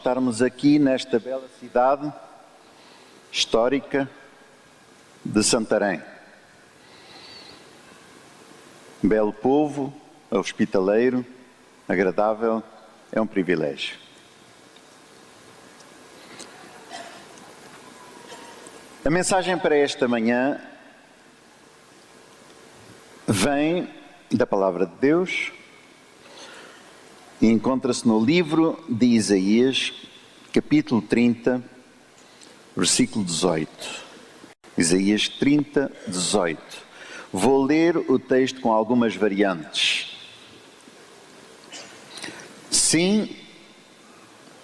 Estarmos aqui nesta bela cidade histórica de Santarém. Belo povo, hospitaleiro, agradável, é um privilégio. A mensagem para esta manhã vem da Palavra de Deus e encontra-se no livro de Isaías, capítulo 30, versículo 18. Isaías 30, 18. Vou ler o texto com algumas variantes. Sim,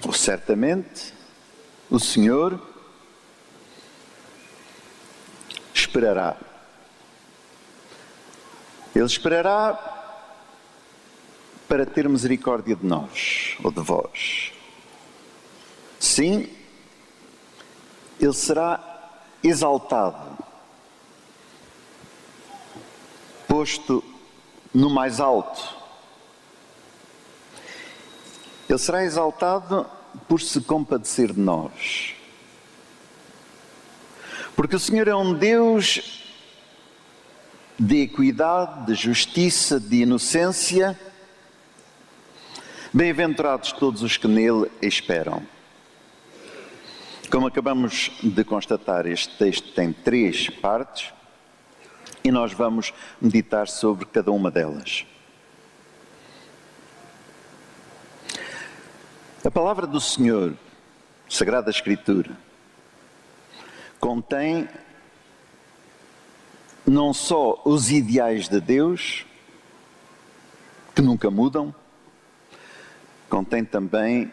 ou certamente, o Senhor esperará. Ele esperará para ter misericórdia de nós, ou de vós. Sim, Ele será exaltado, posto no mais alto. Ele será exaltado por se compadecer de nós. Porque o Senhor é um Deus de equidade, de justiça, de inocência. Bem-aventurados todos os que nele esperam. Como acabamos de constatar, este texto tem 3 partes e nós vamos meditar sobre cada uma delas. A palavra do Senhor, Sagrada Escritura, contém não só os ideais de Deus, que nunca mudam, contém também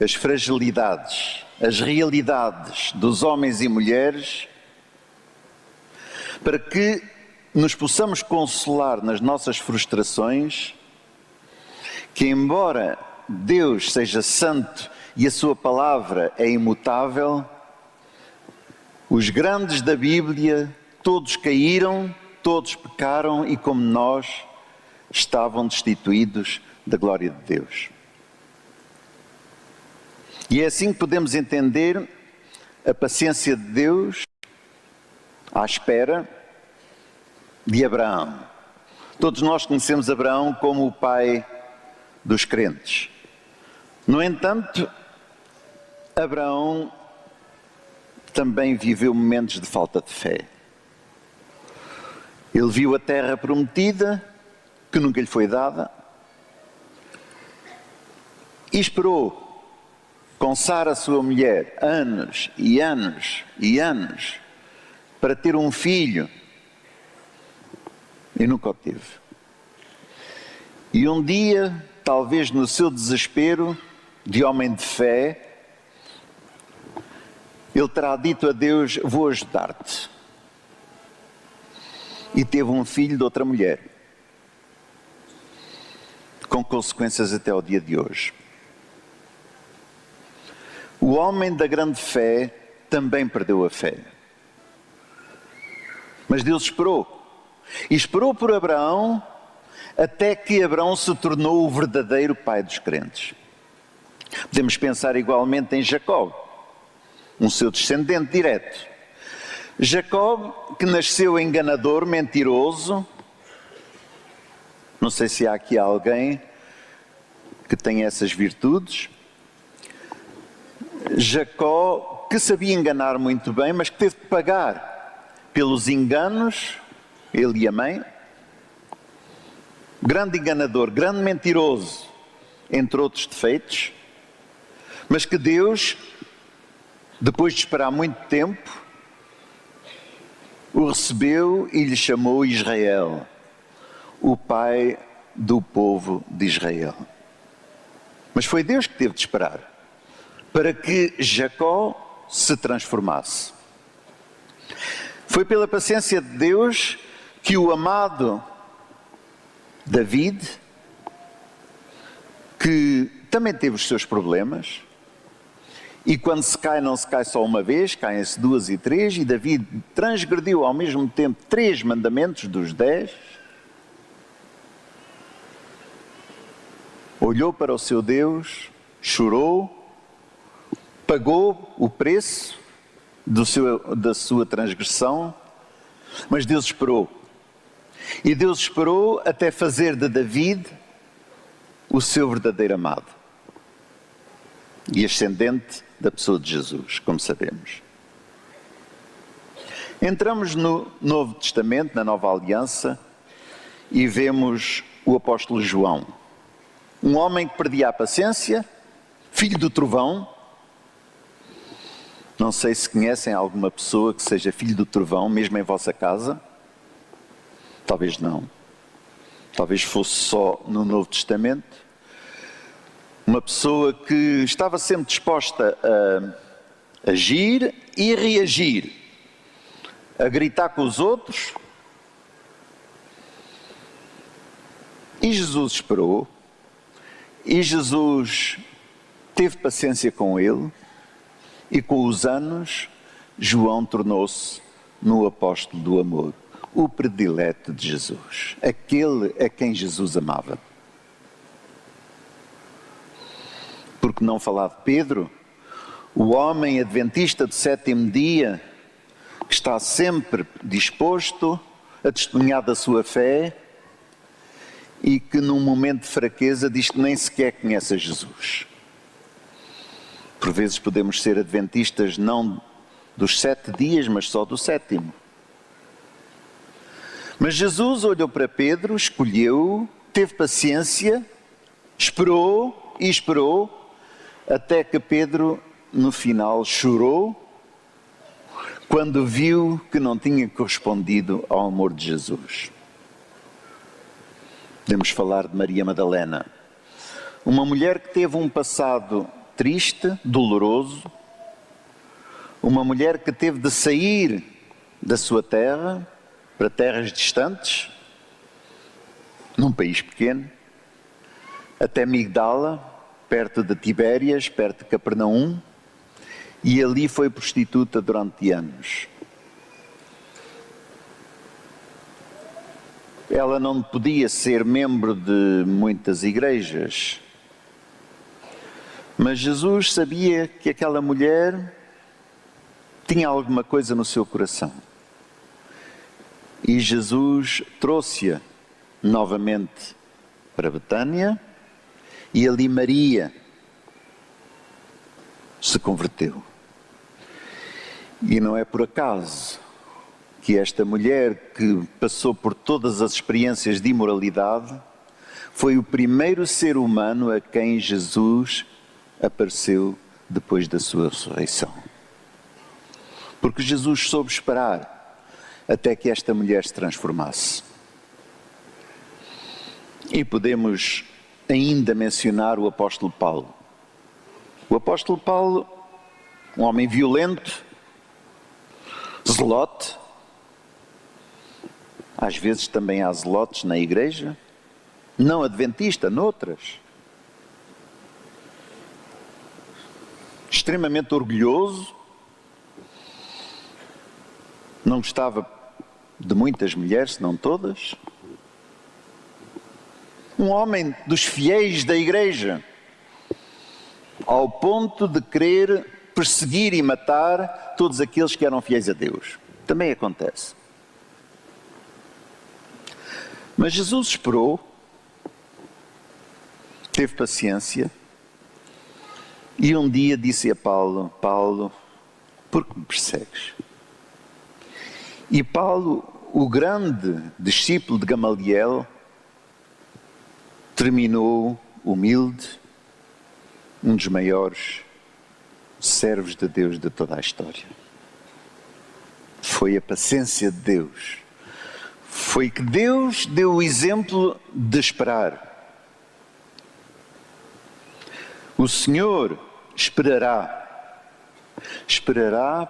as fragilidades, as realidades dos homens e mulheres, para que nos possamos consolar nas nossas frustrações, que embora Deus seja santo e a sua palavra é imutável, os grandes da Bíblia, todos caíram, todos pecaram e, como nós, estavam destituídos da glória de Deus. E é assim que podemos entender a paciência de Deus à espera de Abraão. Todos nós conhecemos Abraão como o pai dos crentes. No entanto, Abraão também viveu momentos de falta de fé. Ele viu a terra prometida, que nunca lhe foi dada, e esperou com Sara, sua mulher, anos e anos e anos, para ter um filho, e nunca o teve. E um dia, talvez no seu desespero de homem de fé, ele terá dito a Deus: vou ajudar-te. E teve um filho de outra mulher, com consequências até ao dia de hoje. O homem da grande fé também perdeu a fé. Mas Deus esperou. E esperou por Abraão até que Abraão se tornou o verdadeiro pai dos crentes. Podemos pensar igualmente em Jacó, um seu descendente direto. Jacó, que nasceu enganador, mentiroso. Não sei se há aqui alguém que tem essas virtudes. Jacó, que sabia enganar muito bem, mas que teve de pagar pelos enganos, ele e a mãe. Grande enganador, grande mentiroso, entre outros defeitos, mas que Deus, depois de esperar muito tempo, o recebeu e lhe chamou Israel, o pai do povo de Israel. Mas foi Deus que teve de esperar para que Jacó se transformasse. Foi pela paciência de Deus que o amado David, que também teve os seus problemas, e quando se cai, não se cai só uma vez, caem-se 2 e 3, e David transgrediu ao mesmo tempo 3 mandamentos dos 10, olhou para o seu Deus, chorou, pagou o preço da sua transgressão, mas Deus esperou. E Deus esperou até fazer de David o seu verdadeiro amado e ascendente da pessoa de Jesus, como sabemos. Entramos no Novo Testamento, na Nova Aliança, e vemos o apóstolo João, um homem que perdia a paciência, filho do trovão. Não sei se conhecem alguma pessoa que seja filho do trovão, mesmo em vossa casa. Talvez não. Talvez fosse só no Novo Testamento. Uma pessoa que estava sempre disposta a agir e reagir, a gritar com os outros. E Jesus esperou, e Jesus teve paciência com ele, e com os anos, João tornou-se no apóstolo do amor, o predileto de Jesus, aquele a quem Jesus amava. Porque não falar de Pedro, o homem adventista do sétimo dia, que está sempre disposto a testemunhar da sua fé e que num momento de fraqueza diz que nem sequer conhece a Jesus. Por vezes podemos ser adventistas não dos 7 dias, mas só do sétimo. Mas Jesus olhou para Pedro, escolheu, teve paciência, esperou e esperou, até que Pedro, no final, chorou, quando viu que não tinha correspondido ao amor de Jesus. Podemos falar de Maria Madalena, uma mulher que teve um passado triste, doloroso, uma mulher que teve de sair da sua terra para terras distantes, num país pequeno, até Migdala, perto de Tibérias, perto de Capernaum, e ali foi prostituta durante anos. Ela não podia ser membro de muitas igrejas, mas Jesus sabia que aquela mulher tinha alguma coisa no seu coração. E Jesus trouxe-a novamente para Betânia, e ali Maria se converteu. E não é por acaso que esta mulher, que passou por todas as experiências de imoralidade, foi o primeiro ser humano a quem Jesus apareceu depois da sua ressurreição. Porque Jesus soube esperar até que esta mulher se transformasse. E podemos ainda mencionar o apóstolo Paulo. O apóstolo Paulo, um homem violento, zelote. Às vezes também há zelotes na igreja, não adventista, noutras. Extremamente orgulhoso, não gostava de muitas mulheres, se não todas. Um homem dos fiéis da igreja, ao ponto de querer perseguir e matar todos aqueles que eram fiéis a Deus. Também acontece. Mas Jesus esperou, teve paciência, e um dia disse a Paulo: Paulo, por que me persegues? E Paulo, o grande discípulo de Gamaliel, terminou humilde, um dos maiores servos de Deus de toda a história. Foi a paciência de Deus. Foi que Deus deu o exemplo de esperar. O Senhor esperará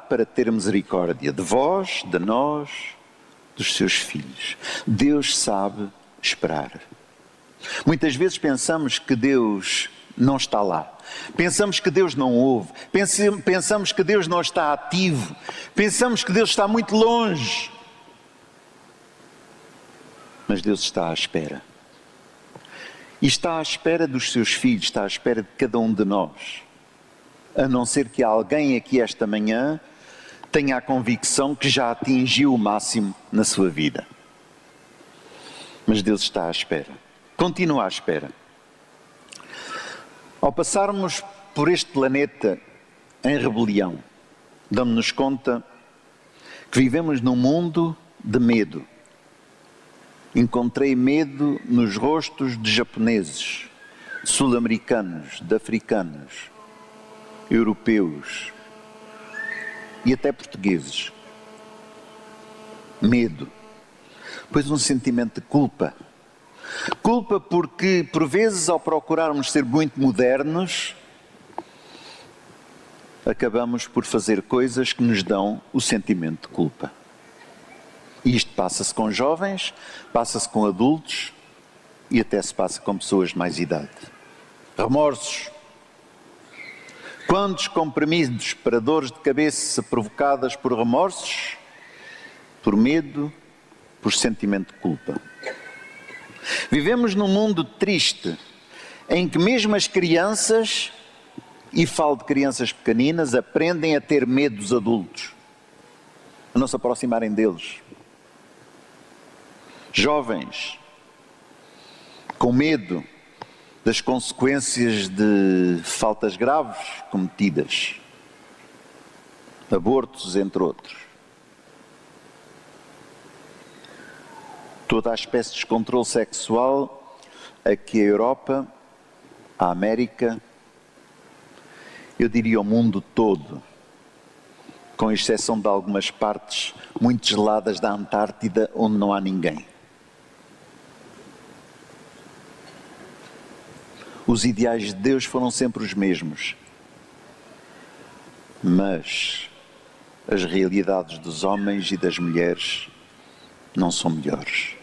para ter misericórdia de vós, de nós, dos seus filhos. Deus sabe esperar. Muitas vezes pensamos que Deus não está lá. Pensamos que Deus não ouve. Pensamos que Deus não está ativo. Pensamos que Deus está muito longe. Mas Deus está à espera. E está à espera dos seus filhos, está à espera de cada um de nós. a não ser que alguém aqui esta manhã tenha a convicção que já atingiu o máximo na sua vida. Mas Deus está à espera, continua à espera. Ao passarmos por este planeta em rebelião, damos-nos conta que vivemos num mundo de medo. Encontrei medo nos rostos de japoneses, sul-americanos, de africanos, europeus e até portugueses. Medo. Pois um sentimento de culpa. Culpa porque, por vezes, ao procurarmos ser muito modernos, acabamos por fazer coisas que nos dão o sentimento de culpa. E isto passa-se com jovens, passa-se com adultos e até se passa com pessoas de mais idade. Remorsos. Quantos comprimidos para dores de cabeça provocadas por remorsos, por medo, por sentimento de culpa. Vivemos num mundo triste, em que mesmo as crianças, e falo de crianças pequeninas, aprendem a ter medo dos adultos, a não se aproximarem deles. Jovens, com medo das consequências de faltas graves cometidas, abortos, entre outros. Toda a espécie de descontrole sexual a que a Europa, a América, eu diria o mundo todo, com exceção de algumas partes muito geladas da Antártida, onde não há ninguém. Os ideais de Deus foram sempre os mesmos, mas as realidades dos homens e das mulheres não são melhores.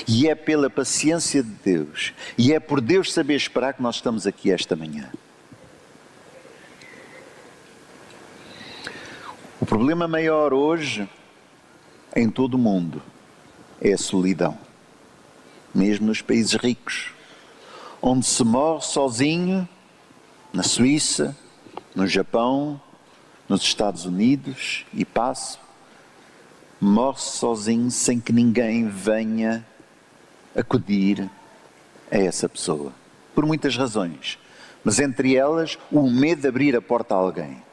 E é pela paciência de Deus, e é por Deus saber esperar que nós estamos aqui esta manhã. O problema maior hoje, em todo o mundo, é a solidão. Mesmo nos países ricos, onde se morre sozinho, na Suíça, no Japão, nos Estados Unidos, e passo, morre-se sozinho sem que ninguém venha acudir a essa pessoa. Por muitas razões, mas entre elas o medo de abrir a porta a alguém.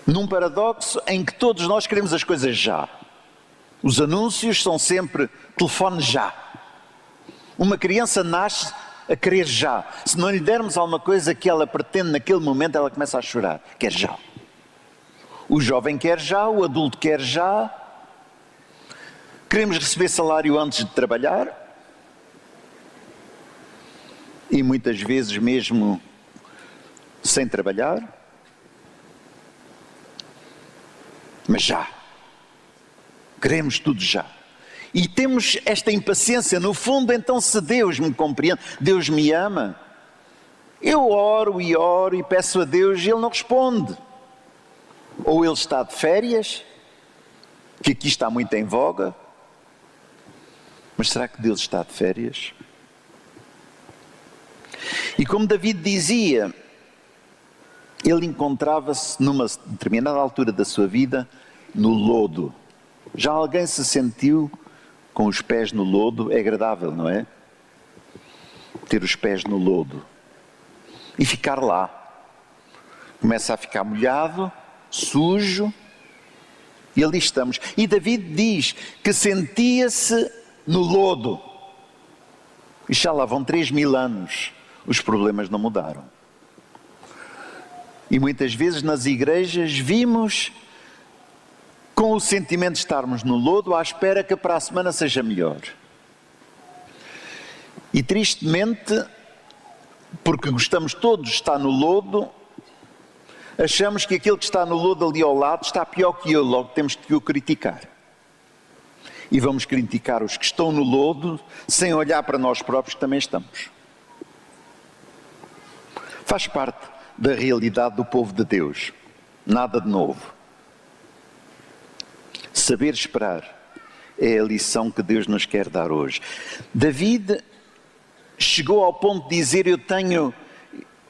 Num paradoxo em que todos nós queremos as coisas já. Os anúncios são sempre telefone já. Uma criança nasce a querer já. Se não lhe dermos alguma coisa que ela pretende naquele momento, ela começa a chorar. Quer já. O jovem quer já, o adulto quer já. Queremos receber salário antes de trabalhar. E muitas vezes mesmo sem trabalhar. Mas já. Queremos tudo já. E temos esta impaciência. No fundo, então, se Deus me compreende, Deus me ama, eu oro e peço a Deus e Ele não responde. Ou Ele está de férias, que aqui está muito em voga. Mas será que Deus está de férias? E como David dizia, ele encontrava-se numa determinada altura da sua vida no lodo. Já alguém se sentiu com os pés no lodo? É agradável, não é? Ter os pés no lodo e ficar lá. Começa a ficar molhado, sujo, e ali estamos. E David diz que sentia-se no lodo. E já lá vão 3.000 anos, os problemas não mudaram. E muitas vezes nas igrejas vimos com o sentimento de estarmos no lodo à espera que para a semana seja melhor. E tristemente, porque gostamos todos de estar no lodo, achamos que aquele que está no lodo ali ao lado está pior que eu, logo temos que o criticar. E vamos criticar os que estão no lodo sem olhar para nós próprios que também estamos. Faz parte da realidade do povo de Deus. Nada de novo. Saber esperar é a lição que Deus nos quer dar hoje. David chegou ao ponto de dizer: eu tenho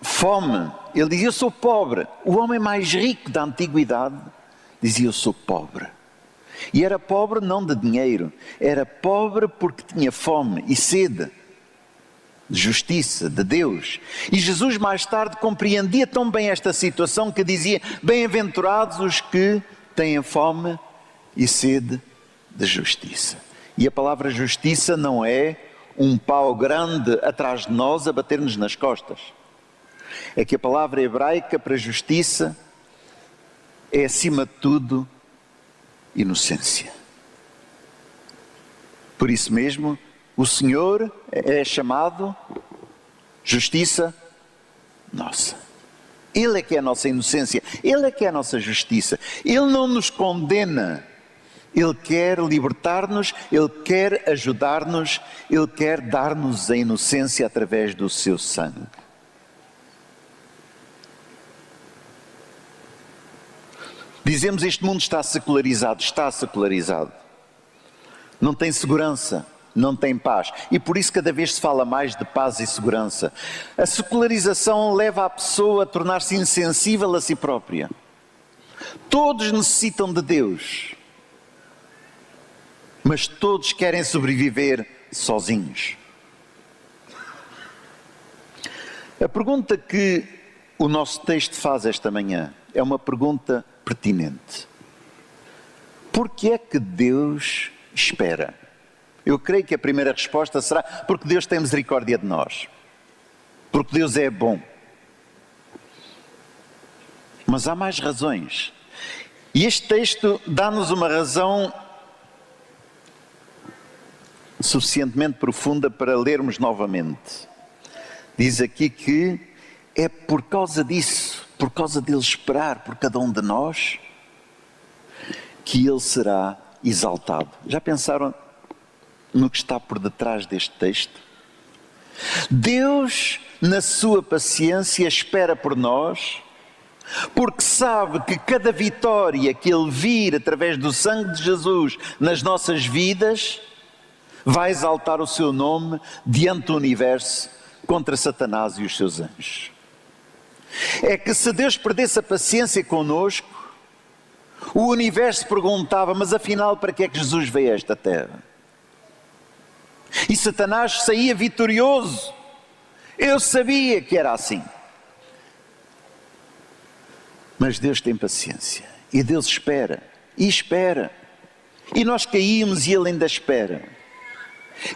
fome. Ele dizia: eu sou pobre. O homem mais rico da antiguidade dizia: eu sou pobre. E era pobre não de dinheiro, era pobre porque tinha fome e sede de justiça, de Deus. E Jesus mais tarde compreendia tão bem esta situação que dizia: bem-aventurados os que têm fome e sede de justiça. E a palavra justiça não é um pau grande atrás de nós a bater-nos nas costas. É que a palavra hebraica para justiça é, acima de tudo, inocência. Por isso mesmo, o Senhor é chamado justiça nossa. Ele é que é a nossa inocência, Ele é que é a nossa justiça. Ele não nos condena, Ele quer libertar-nos, Ele quer ajudar-nos, Ele quer dar-nos a inocência através do seu sangue. Dizemos: este mundo está secularizado. Está secularizado. Não tem segurança, não tem paz. E por isso cada vez se fala mais de paz e segurança. A secularização leva a pessoa a tornar-se insensível a si própria. Todos necessitam de Deus, mas todos querem sobreviver sozinhos. A pergunta que o nosso texto faz esta manhã é uma pergunta pertinente. Por que é que Deus espera? Eu creio que a primeira resposta será: porque Deus tem misericórdia de nós. Porque Deus é bom. Mas há mais razões. E este texto dá-nos uma razão suficientemente profunda para lermos novamente. Diz aqui que é por causa disso, por causa dele esperar por cada um de nós, que ele será exaltado. Já pensaram no que está por detrás deste texto? Deus, na sua paciência, espera por nós, porque sabe que cada vitória que Ele vir através do sangue de Jesus nas nossas vidas vai exaltar o seu nome diante do universo contra Satanás e os seus anjos. É que se Deus perdesse a paciência connosco, o universo perguntava: mas afinal para que é que Jesus veio a esta terra? E Satanás saía vitorioso. Eu sabia que era assim. Mas Deus tem paciência. E Deus espera. E espera. E nós caímos e Ele ainda espera.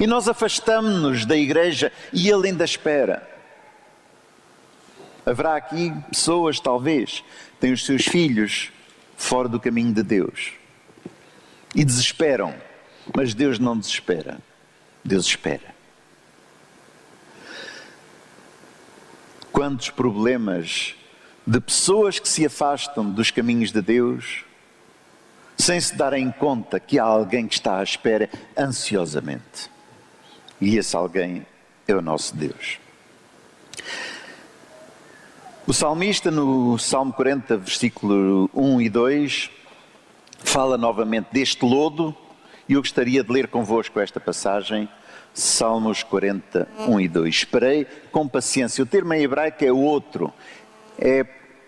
E nós afastamos-nos da igreja e Ele ainda espera. Haverá aqui pessoas, talvez, que têm os seus filhos fora do caminho de Deus. E desesperam. Mas Deus não desespera. Deus espera. Quantos problemas de pessoas que se afastam dos caminhos de Deus, sem se darem conta que há alguém que está à espera ansiosamente. E esse alguém é o nosso Deus. O salmista, no Salmo 40, versículo 1 e 2, fala novamente deste lodo, e eu gostaria de ler convosco esta passagem, Salmos 40, 1 e 2. Esperei com paciência. O termo em hebraico é outro. É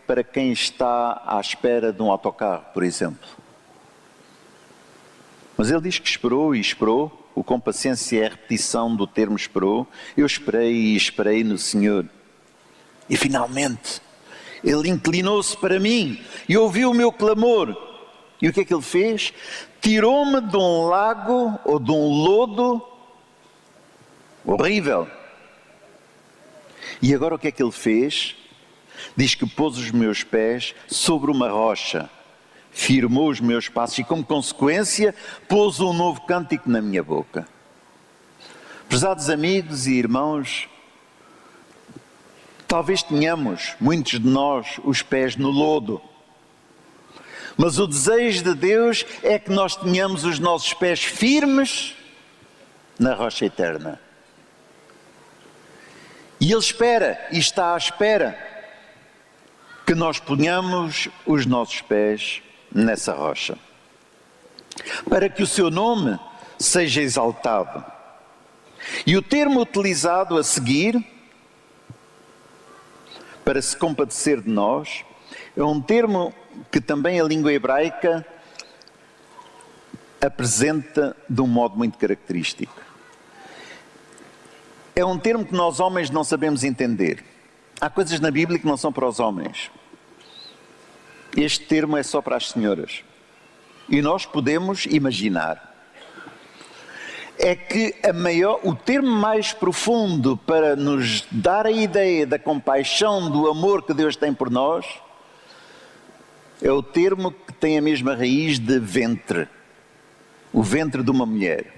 para quem está à espera de um autocarro, por exemplo. Mas ele diz que esperou e esperou. O com paciência é a repetição do termo esperou. Eu esperei e esperei no Senhor. E finalmente, Ele inclinou-se para mim e ouviu o meu clamor. E o que é que Ele fez? Tirou-me de um lago ou de um lodo horrível. E agora o que é que Ele fez? Diz que pôs os meus pés sobre uma rocha, firmou os meus passos e, como consequência, pôs um novo cântico na minha boca. Prezados amigos e irmãos, talvez tenhamos, muitos de nós, os pés no lodo. Mas o desejo de Deus é que nós tenhamos os nossos pés firmes na rocha eterna. E Ele espera e está à espera que nós ponhamos os nossos pés nessa rocha, para que o seu nome seja exaltado. E o termo utilizado a seguir, para se compadecer de nós, é um termo que também a língua hebraica apresenta de um modo muito característico. É um termo que nós homens não sabemos entender. Há coisas na Bíblia que não são para os homens. Este termo é só para as senhoras. E nós podemos imaginar. É que o termo mais profundo para nos dar a ideia da compaixão, do amor que Deus tem por nós, é o termo que tem a mesma raiz de ventre. O ventre de uma mulher.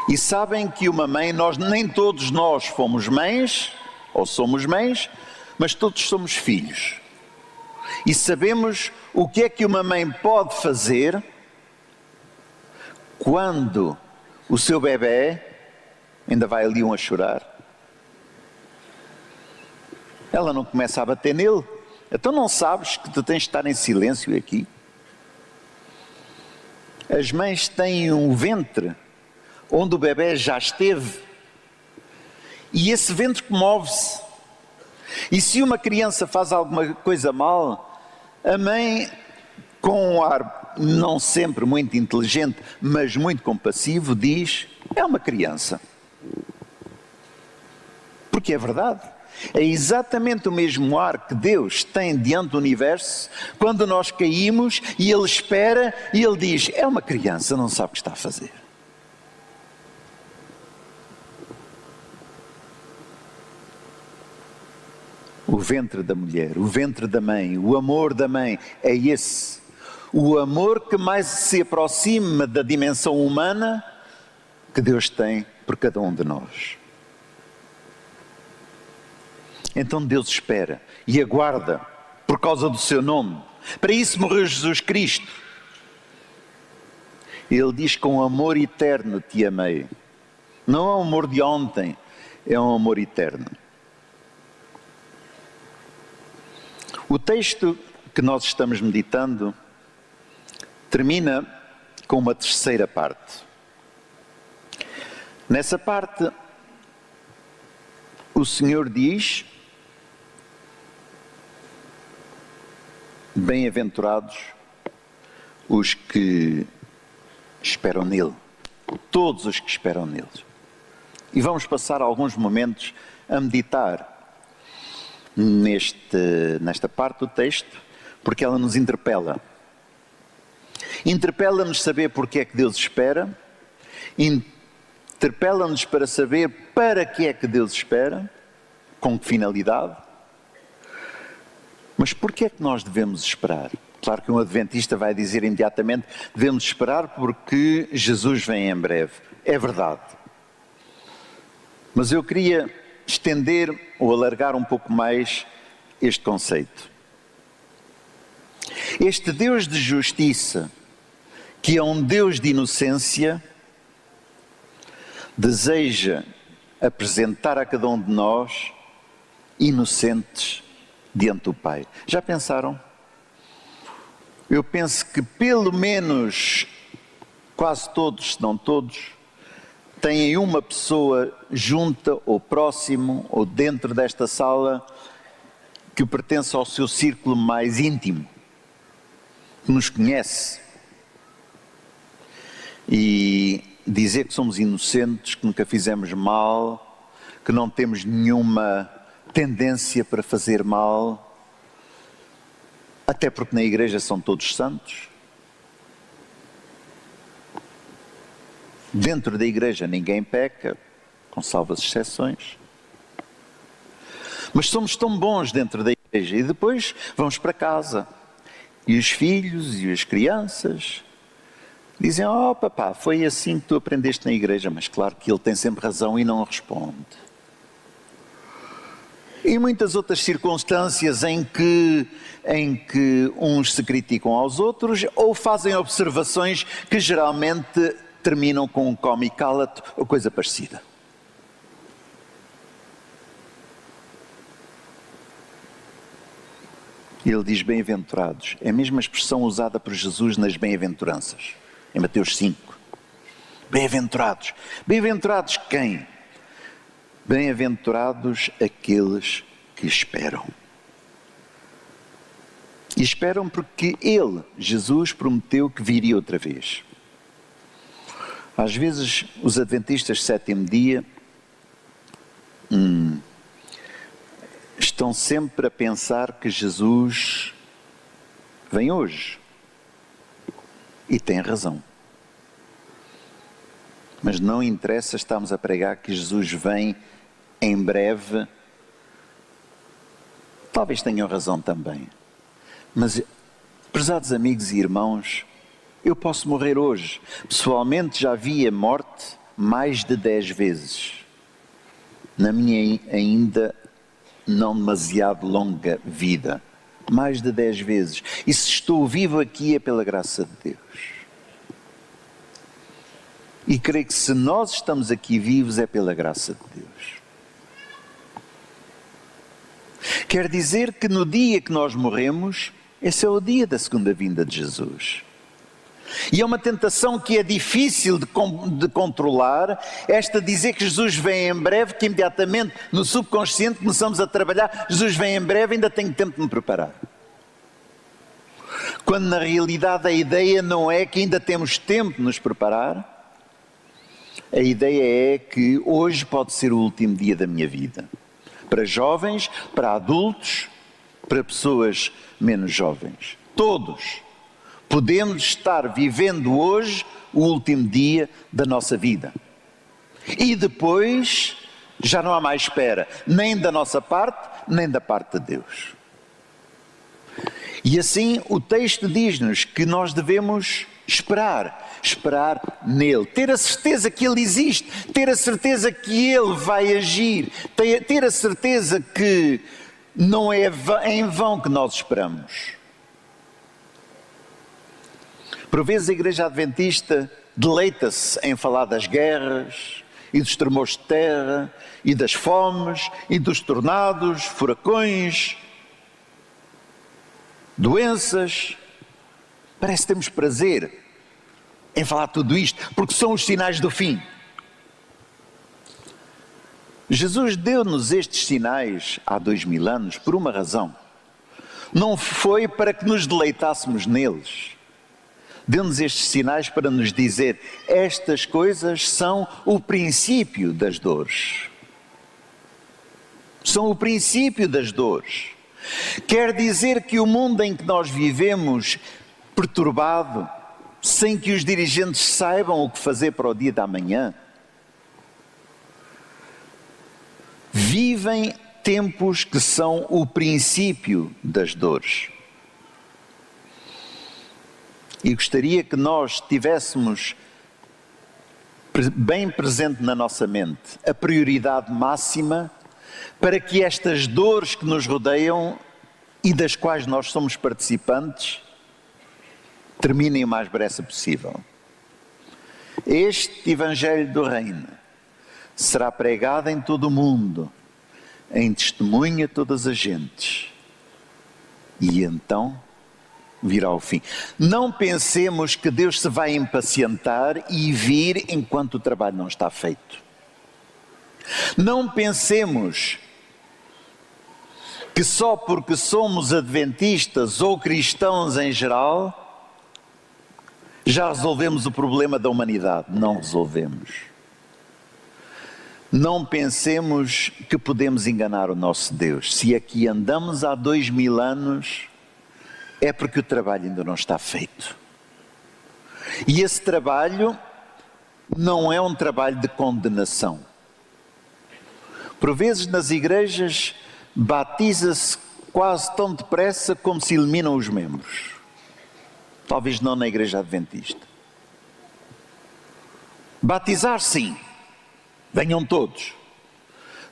E sabem que uma mãe, nem todos nós fomos mães, ou somos mães, mas todos somos filhos. E sabemos o que é que uma mãe pode fazer quando o seu bebê ainda vai ali a chorar. Ela não começa a bater nele. Então não sabes que tu tens de estar em silêncio aqui? As mães têm um ventre onde o bebê já esteve. E esse ventre move-se. E se uma criança faz alguma coisa mal, a mãe, com um ar não sempre muito inteligente, mas muito compassivo, diz: é uma criança. Porque é verdade. É exatamente o mesmo ar que Deus tem diante do universo quando nós caímos e Ele espera e Ele diz: é uma criança, não sabe o que está a fazer. O ventre da mulher, o ventre da mãe, o amor da mãe é esse. O amor que mais se aproxima da dimensão humana que Deus tem por cada um de nós. Então Deus espera e aguarda por causa do seu nome. Para isso morreu Jesus Cristo. Ele diz: com amor eterno te amei. Não é um amor de ontem, é um amor eterno. O texto que nós estamos meditando termina com uma terceira parte. Nessa parte, o Senhor diz: bem-aventurados os que esperam nele, todos os que esperam nele. E vamos passar alguns momentos a meditar nesta parte do texto, porque ela nos interpela. Interpela-nos saber porque é que Deus espera, interpela-nos para saber para que é que Deus espera, com que finalidade. Mas porquê é que nós devemos esperar? Claro que um adventista vai dizer imediatamente: devemos esperar porque Jesus vem em breve. É verdade. Mas eu queria estender ou alargar um pouco mais este conceito. Este Deus de justiça, que é um Deus de inocência, deseja apresentar a cada um de nós inocentes diante do Pai. Já pensaram? Eu penso que pelo menos quase todos, se não todos, têm uma pessoa junta ou próximo ou dentro desta sala que pertence ao seu círculo mais íntimo, que nos conhece. E dizer que somos inocentes, que nunca fizemos mal, que não temos nenhuma tendência para fazer mal, até porque na igreja são todos santos. Dentro da igreja ninguém peca, com salvas exceções. Mas somos tão bons dentro da igreja e depois vamos para casa. E os filhos e as crianças dizem: oh papá, foi assim que tu aprendeste na igreja. Mas claro que ele tem sempre razão e não responde. E muitas outras circunstâncias em que uns se criticam aos outros ou fazem observações que geralmente terminam com um come e cala-te ou coisa parecida. Ele diz bem-aventurados. É a mesma expressão usada por Jesus nas bem-aventuranças, em Mateus 5. Bem-aventurados. Bem-aventurados quem? Bem-aventurados aqueles que esperam. E esperam porque Ele, Jesus, prometeu que viria outra vez. Às vezes os adventistas sétimo dia estão sempre a pensar que Jesus vem hoje. E tem razão. Mas não interessa estarmos a pregar que Jesus vem em breve. Talvez tenham razão também. Mas, prezados amigos e irmãos, eu posso morrer hoje. Pessoalmente já vi a morte mais de 10 vezes. Na minha ainda não demasiado longa vida. Mais de 10 vezes. E se estou vivo aqui é pela graça de Deus. E creio que se nós estamos aqui vivos é pela graça de Deus. Quer dizer que no dia que nós morremos, esse é o dia da segunda vinda de Jesus. E é uma tentação que é difícil de controlar, esta dizer que Jesus vem em breve, que imediatamente no subconsciente começamos a trabalhar, Jesus vem em breve, ainda tenho tempo de me preparar. Quando na realidade a ideia não é que ainda temos tempo de nos preparar, a ideia é que hoje pode ser o último dia da minha vida. Para jovens, para adultos, para pessoas menos jovens. Todos podemos estar vivendo hoje o último dia da nossa vida. E depois já não há mais espera, nem da nossa parte, nem da parte de Deus. E assim o texto diz-nos que nós devemos esperar nele, ter a certeza que ele existe, ter a certeza que ele vai agir, ter a certeza que não é em vão que nós esperamos. Por vezes a Igreja Adventista deleita-se em falar das guerras e dos tremores de terra e das fomes e dos tornados, furacões, doenças. Parece que temos prazer em falar tudo isto, porque são os sinais do fim. Jesus deu-nos estes sinais há 2000 anos por uma razão. Não foi para que nos deleitássemos neles. Deu-nos estes sinais para nos dizer: estas coisas são o princípio das dores. São o princípio das dores. Quer dizer que o mundo em que nós vivemos, perturbado, sem que os dirigentes saibam o que fazer para o dia da manhã, vivem tempos que são o princípio das dores. E gostaria que nós tivéssemos bem presente na nossa mente a prioridade máxima para que estas dores que nos rodeiam e das quais nós somos participantes terminem o mais breve possível. Este Evangelho do Reino será pregado em todo o mundo, em testemunho a todas as gentes. E então virá o fim. Não pensemos que Deus se vai impacientar e vir enquanto o trabalho não está feito. Não pensemos que só porque somos adventistas ou cristãos em geral já resolvemos o problema da humanidade. Não resolvemos. Não pensemos que podemos enganar o nosso Deus. Se aqui andamos há 2000 anos, é porque o trabalho ainda não está feito. E esse trabalho não é um trabalho de condenação. Por vezes nas igrejas batiza-se quase tão depressa como se eliminam os membros. Talvez não na Igreja Adventista. Batizar, sim. Venham todos.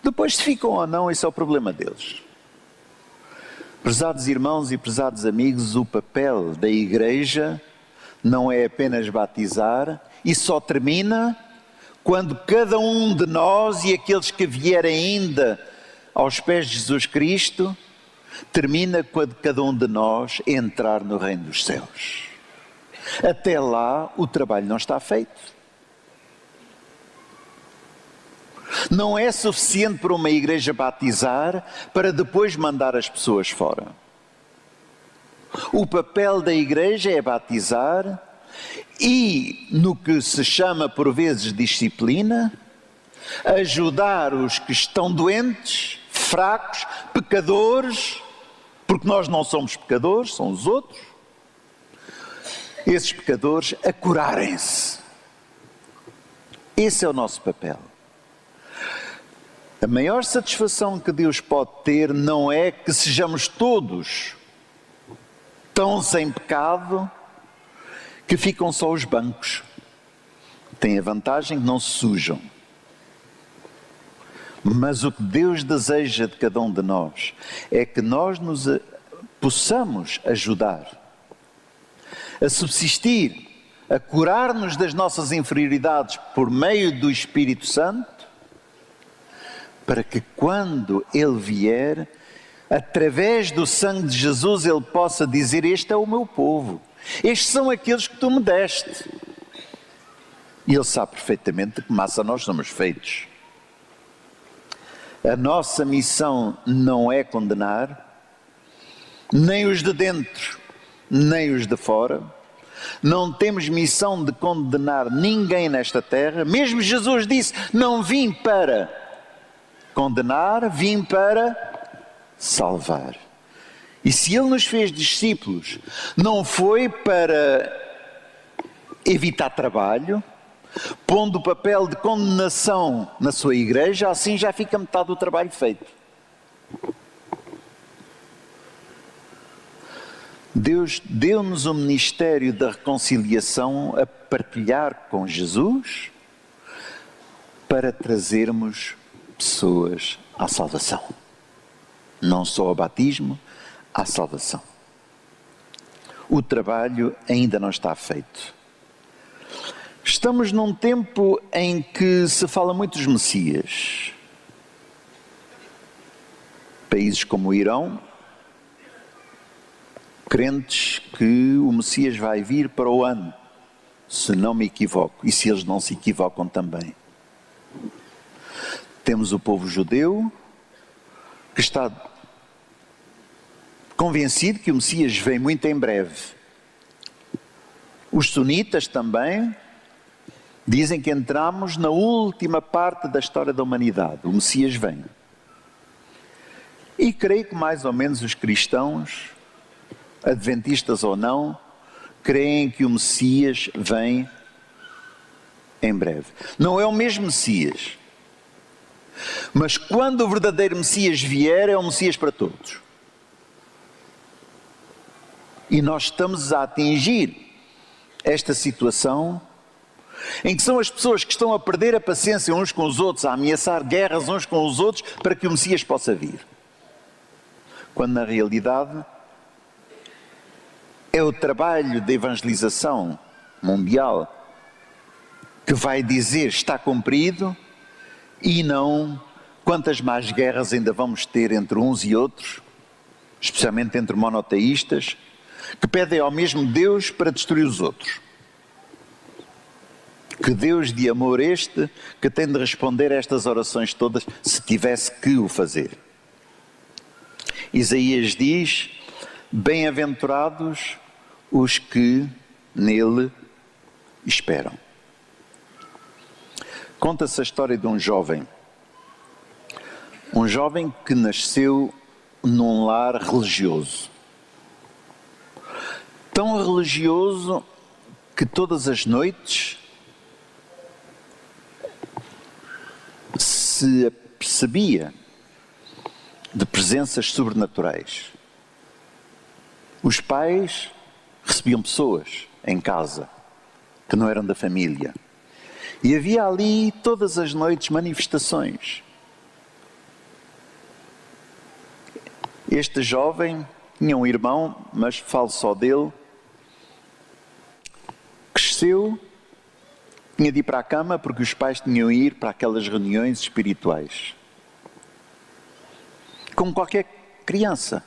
Depois se ficam ou não, esse é o problema deles. Prezados irmãos e prezados amigos, o papel da Igreja não é apenas batizar e só termina quando cada um de nós e aqueles que vierem ainda aos pés de Jesus Cristo, termina quando cada um de nós entrar no reino dos céus. Até lá o trabalho não está feito. Não é suficiente para uma igreja batizar para depois mandar as pessoas fora. O papel da igreja é batizar e, no que se chama por vezes disciplina, ajudar os que estão doentes, fracos, pecadores, porque nós não somos pecadores, são os outros, esses pecadores a curarem-se. Esse é o nosso papel. A maior satisfação que Deus pode ter não é que sejamos todos tão sem pecado que ficam só os bancos. Tem a vantagem que não se sujam. Mas o que Deus deseja de cada um de nós é que nós nos possamos ajudar a subsistir, a curar-nos das nossas inferioridades por meio do Espírito Santo, para que quando Ele vier, através do sangue de Jesus, Ele possa dizer: este é o meu povo, estes são aqueles que tu me deste. E Ele sabe perfeitamente de que massa nós somos feitos. A nossa missão não é condenar, nem os de dentro, nem os de fora. Não temos missão de condenar ninguém nesta terra. Mesmo Jesus disse: não vim para condenar, vim para salvar. E se Ele nos fez discípulos, não foi para evitar trabalho, pondo o papel de condenação na sua igreja, assim já fica metade do trabalho feito. Deus deu-nos o ministério da reconciliação a partilhar com Jesus para trazermos pessoas à salvação. Não só ao batismo, à salvação. O trabalho ainda não está feito. Estamos num tempo em que se fala muito dos Messias. Países como o Irão, crentes que o Messias vai vir para o ano, se não me equivoco, e se eles não se equivocam também. Temos o povo judeu, que está convencido que o Messias vem muito em breve. Os sunitas também dizem que entramos na última parte da história da humanidade. O Messias vem. E creio que mais ou menos os cristãos, adventistas ou não, creem que o Messias vem em breve. Não é o mesmo Messias. Mas quando o verdadeiro Messias vier, é um Messias para todos. E nós estamos a atingir esta situação em que são as pessoas que estão a perder a paciência uns com os outros, a ameaçar guerras uns com os outros para que o Messias possa vir. Quando na realidade é o trabalho de evangelização mundial que vai dizer está cumprido e não quantas mais guerras ainda vamos ter entre uns e outros, especialmente entre monoteístas, que pedem ao mesmo Deus para destruir os outros. Que Deus de amor este, que tem de responder a estas orações todas, se tivesse que o fazer. Isaías diz: bem-aventurados os que nele esperam. Conta-se a história de um jovem que nasceu num lar religioso. Tão religioso que todas as noites se apercebia de presenças sobrenaturais. Os pais recebiam pessoas em casa que não eram da família. E havia ali todas as noites manifestações. Este jovem tinha um irmão, mas falo só dele. Cresceu, tinha de ir para a cama porque os pais tinham de ir para aquelas reuniões espirituais. Como qualquer criança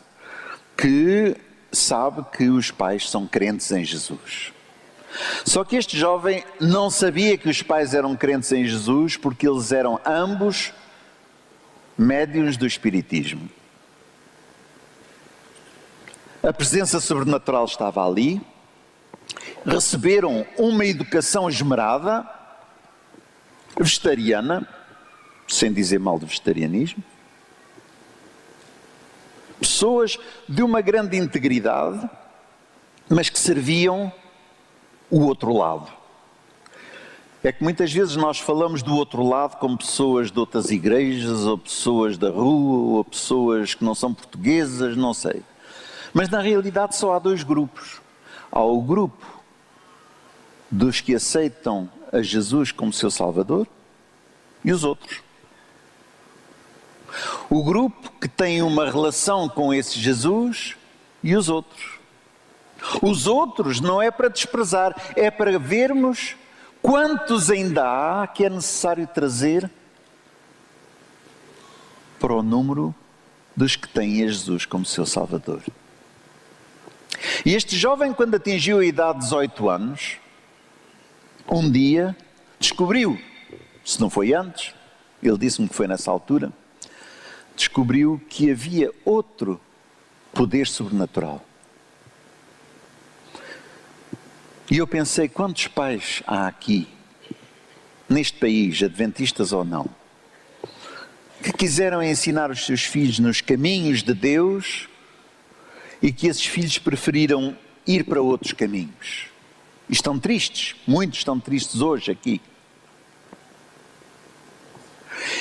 que sabe que os pais são crentes em Jesus. Só que este jovem não sabia que os pais eram crentes em Jesus, porque eles eram ambos médiuns do espiritismo. A presença sobrenatural estava ali, receberam uma educação esmerada, vegetariana, sem dizer mal do vegetarianismo, pessoas de uma grande integridade, mas que serviam o outro lado. É que muitas vezes nós falamos do outro lado como pessoas de outras igrejas, ou pessoas da rua, ou pessoas que não são portuguesas, não sei. Mas na realidade só há dois grupos. Há o grupo dos que aceitam a Jesus como seu Salvador e os outros. O grupo que tem uma relação com esse Jesus e os outros. Os outros não é para desprezar, é para vermos quantos ainda há que é necessário trazer para o número dos que têm a Jesus como seu Salvador. E este jovem, quando atingiu a idade de 18 anos, um dia descobriu, se não foi antes, ele disse-me que foi nessa altura, descobriu que havia outro poder sobrenatural. E eu pensei, quantos pais há aqui, neste país, adventistas ou não, que quiseram ensinar os seus filhos nos caminhos de Deus e que esses filhos preferiram ir para outros caminhos. E estão tristes, muitos estão tristes hoje aqui.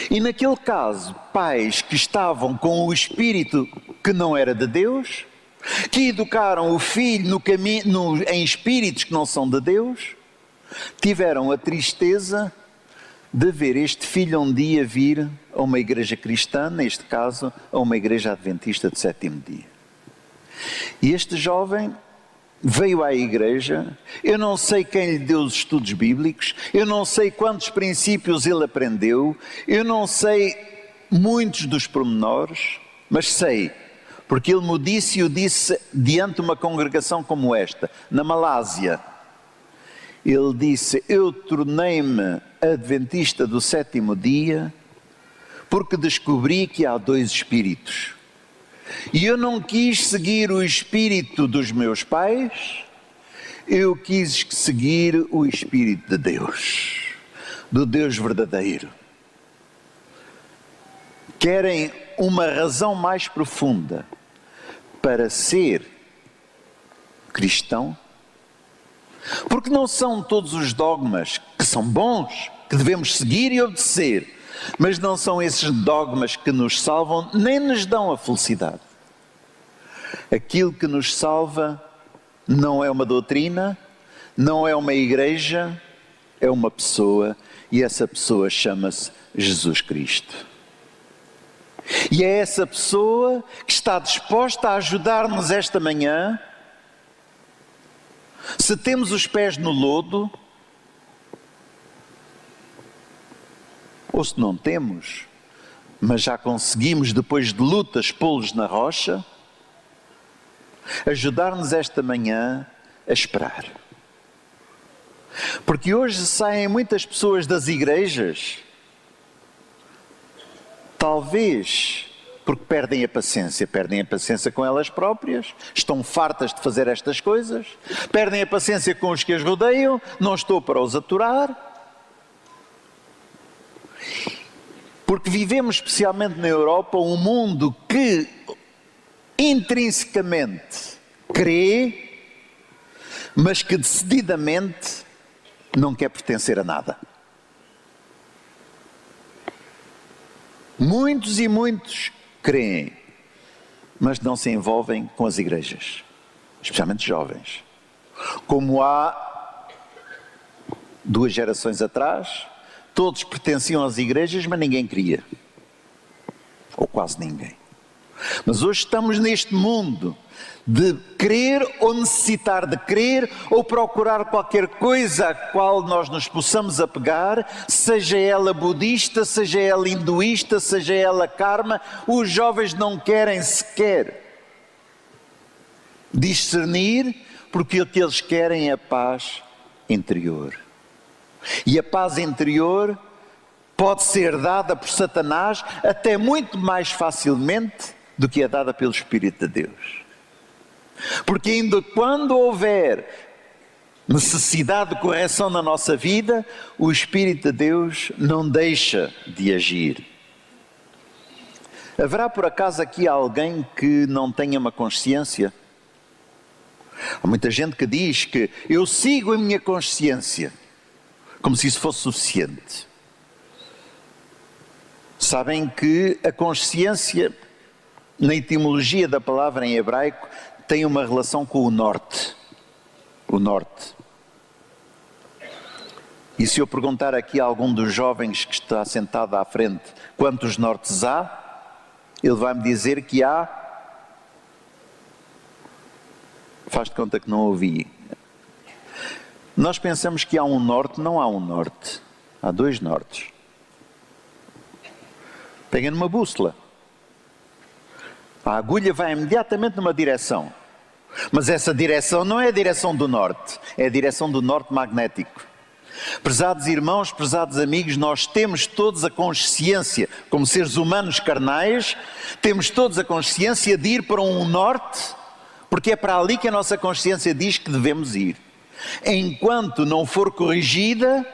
E naquele caso, pais que estavam com o espírito que não era de Deus, que educaram o filho em espíritos que não são de Deus, tiveram a tristeza de ver este filho um dia vir a uma igreja cristã, neste caso, a uma igreja adventista de sétimo dia. E este jovem veio à igreja, eu não sei quem lhe deu os estudos bíblicos, eu não sei quantos princípios ele aprendeu, eu não sei muitos dos pormenores, mas sei, porque ele me disse e o disse diante de uma congregação como esta, na Malásia. Ele disse, eu tornei-me adventista do sétimo dia porque descobri que há dois espíritos. E eu não quis seguir o espírito dos meus pais, eu quis seguir o espírito de Deus, do Deus verdadeiro. Querem uma razão mais profunda para ser cristão? Porque não são todos os dogmas que são bons, que devemos seguir e obedecer, mas não são esses dogmas que nos salvam, nem nos dão a felicidade. Aquilo que nos salva não é uma doutrina, não é uma igreja, é uma pessoa, e essa pessoa chama-se Jesus Cristo. E é essa pessoa que está disposta a ajudar-nos esta manhã. Se temos os pés no lodo, ou se não temos, mas já conseguimos, depois de lutas, pô-los na rocha, ajudar-nos esta manhã a esperar. Porque hoje saem muitas pessoas das igrejas, talvez porque perdem a paciência com elas próprias, estão fartas de fazer estas coisas, perdem a paciência com os que as rodeiam, não estou para os aturar. Porque vivemos, especialmente na Europa, um mundo que intrinsecamente crê, mas que decididamente não quer pertencer a nada. Muitos e muitos creem, mas não se envolvem com as igrejas, especialmente jovens. Como há 2 gerações atrás, todos pertenciam às igrejas, mas ninguém queria. Ou quase ninguém. Mas hoje estamos neste mundo de crer ou necessitar de crer ou procurar qualquer coisa a qual nós nos possamos apegar, seja ela budista, seja ela hinduísta, seja ela karma. Os jovens não querem sequer discernir, porque o que eles querem é paz interior. E a paz interior pode ser dada por Satanás até muito mais facilmente do que é dada pelo Espírito de Deus. Porque ainda quando houver necessidade de correção na nossa vida, o Espírito de Deus não deixa de agir. Haverá por acaso aqui alguém que não tenha uma consciência? Há muita gente que diz que eu sigo a minha consciência, como se isso fosse suficiente. Sabem que a consciência, na etimologia da palavra em hebraico, tem uma relação com o norte. O norte. E se eu perguntar aqui a algum dos jovens que está sentado à frente quantos nortes há, ele vai-me dizer que há... Faz de conta que não ouvi. Nós pensamos que há um norte, não há um norte. Há dois nortes. Pega numa bússola. A agulha vai imediatamente numa direção. Mas essa direção não é a direção do norte, é a direção do norte magnético. Prezados irmãos, prezados amigos, nós temos todos a consciência, como seres humanos carnais, temos todos a consciência de ir para um norte, porque é para ali que a nossa consciência diz que devemos ir. Enquanto não for corrigida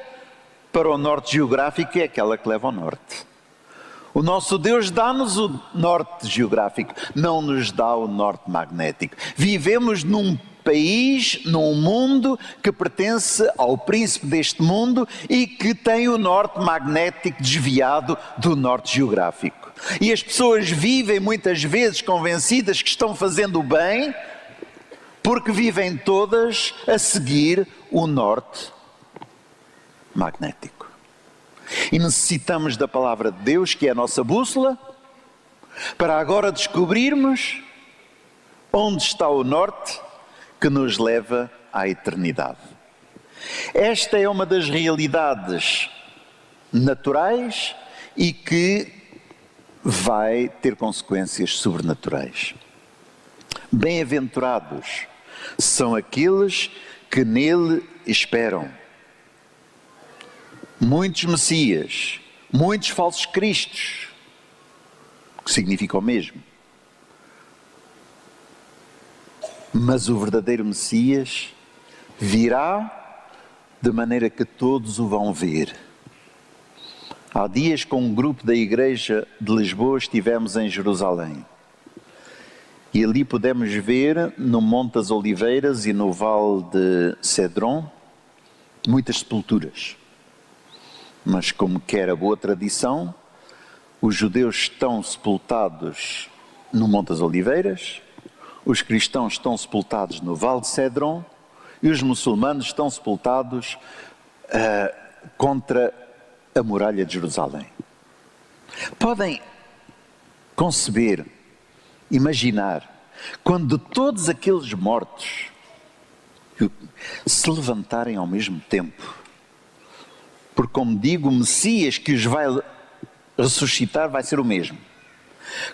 para o norte geográfico, que é aquela que leva ao norte. O nosso Deus dá-nos o norte geográfico, não nos dá o norte magnético. Vivemos num país, num mundo que pertence ao príncipe deste mundo e que tem o norte magnético desviado do norte geográfico. E as pessoas vivem muitas vezes convencidas que estão fazendo o bem, porque vivem todas a seguir o norte magnético. E necessitamos da palavra de Deus, que é a nossa bússola, para agora descobrirmos onde está o norte que nos leva à eternidade. Esta é uma das realidades naturais e que vai ter consequências sobrenaturais. Bem-aventurados são aqueles que nele esperam. Muitos messias, muitos falsos cristos, que significa o mesmo. Mas o verdadeiro Messias virá de maneira que todos o vão ver. Há dias, com um grupo da igreja de Lisboa, estivemos em Jerusalém. E ali pudemos ver, no Monte das Oliveiras e no Vale de Cedron, muitas sepulturas. Mas como quer a boa tradição, os judeus estão sepultados no Monte das Oliveiras, os cristãos estão sepultados no Vale de Cedron e os muçulmanos estão sepultados contra a muralha de Jerusalém. Podem conceber, imaginar, quando todos aqueles mortos se levantarem ao mesmo tempo, porque, como digo, o Messias que os vai ressuscitar vai ser o mesmo.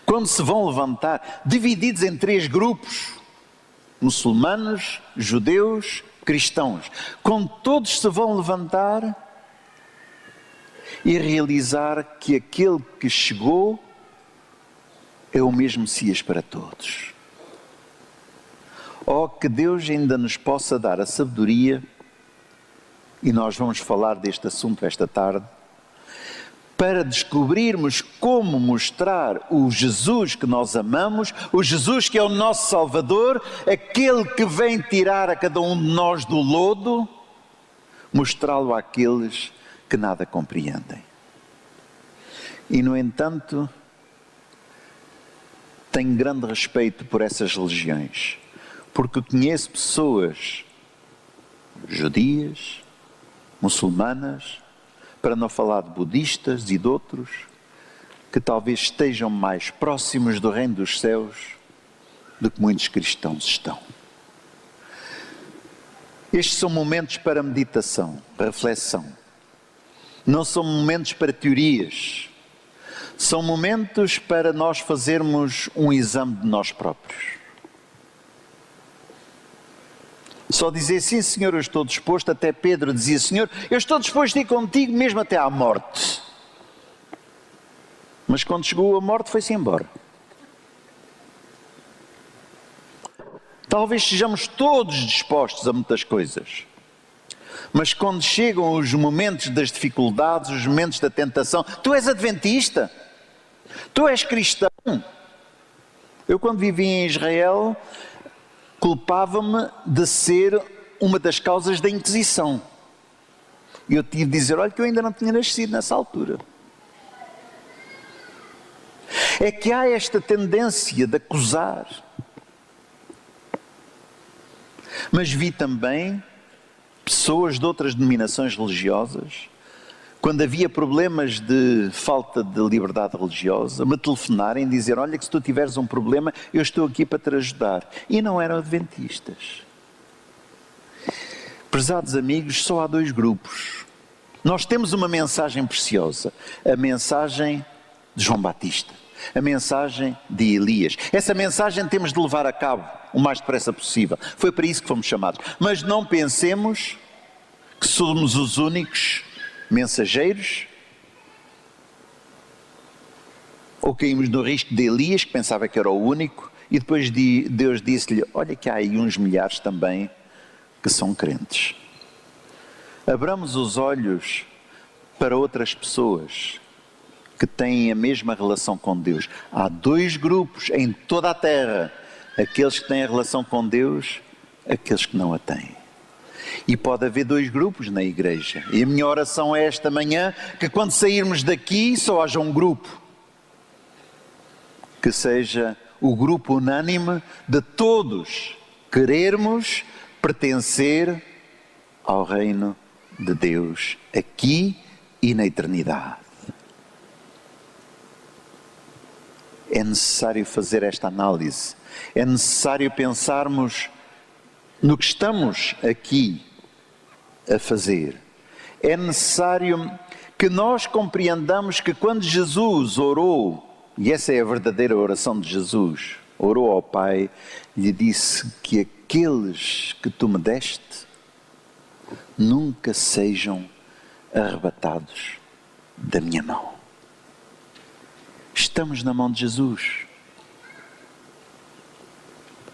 Quando se vão levantar, divididos em 3 grupos, muçulmanos, judeus, cristãos, quando todos se vão levantar e realizar que aquele que chegou é o mesmo Messias para todos. Oh, que Deus ainda nos possa dar a sabedoria, e nós vamos falar deste assunto esta tarde, para descobrirmos como mostrar o Jesus que nós amamos, o Jesus que é o nosso Salvador, aquele que vem tirar a cada um de nós do lodo, mostrá-lo àqueles que nada compreendem. E, no entanto, tenho grande respeito por essas religiões, porque conheço pessoas judias, muçulmanas, para não falar de budistas e de outros, que talvez estejam mais próximos do reino dos céus do que muitos cristãos estão. Estes são momentos para meditação, reflexão. Não são momentos para teorias. São momentos para nós fazermos um exame de nós próprios. Só dizer sim, Senhor, eu estou disposto. Até Pedro dizia: Senhor, eu estou disposto a ir contigo mesmo até à morte. Mas quando chegou a morte, foi-se embora. Talvez sejamos todos dispostos a muitas coisas, mas quando chegam os momentos das dificuldades, os momentos da tentação, tu és adventista, tu és cristão. Eu, quando vivi em Israel, culpava-me de ser uma das causas da Inquisição. E eu tive de dizer: olha, que eu ainda não tinha nascido nessa altura. É que há esta tendência de acusar. Mas vi também pessoas de outras denominações religiosas, quando havia problemas de falta de liberdade religiosa, me telefonarem e dizer: olha, que se tu tiveres um problema, eu estou aqui para te ajudar. E não eram adventistas. Prezados amigos, só há dois grupos. Nós temos uma mensagem preciosa, a mensagem de João Batista, a mensagem de Elias. Essa mensagem temos de levar a cabo o mais depressa possível. Foi para isso que fomos chamados. Mas não pensemos que somos os únicos mensageiros, ou caímos no risco de Elias, que pensava que era o único, e depois Deus disse-lhe: olha que há aí uns milhares também que são crentes. Abramos os olhos para outras pessoas que têm a mesma relação com Deus. Há dois grupos em toda a terra: aqueles que têm a relação com Deus, aqueles que não a têm. E pode haver dois grupos na igreja. E a minha oração é esta manhã, que quando sairmos daqui só haja um grupo. Que seja o grupo unânime de todos querermos pertencer ao reino de Deus, aqui e na eternidade. É necessário fazer esta análise. É necessário pensarmos no que estamos aqui a fazer. É necessário que nós compreendamos que quando Jesus orou, e essa é a verdadeira oração de Jesus, orou ao Pai, lhe disse que aqueles que tu me deste nunca sejam arrebatados da minha mão. Estamos na mão de Jesus.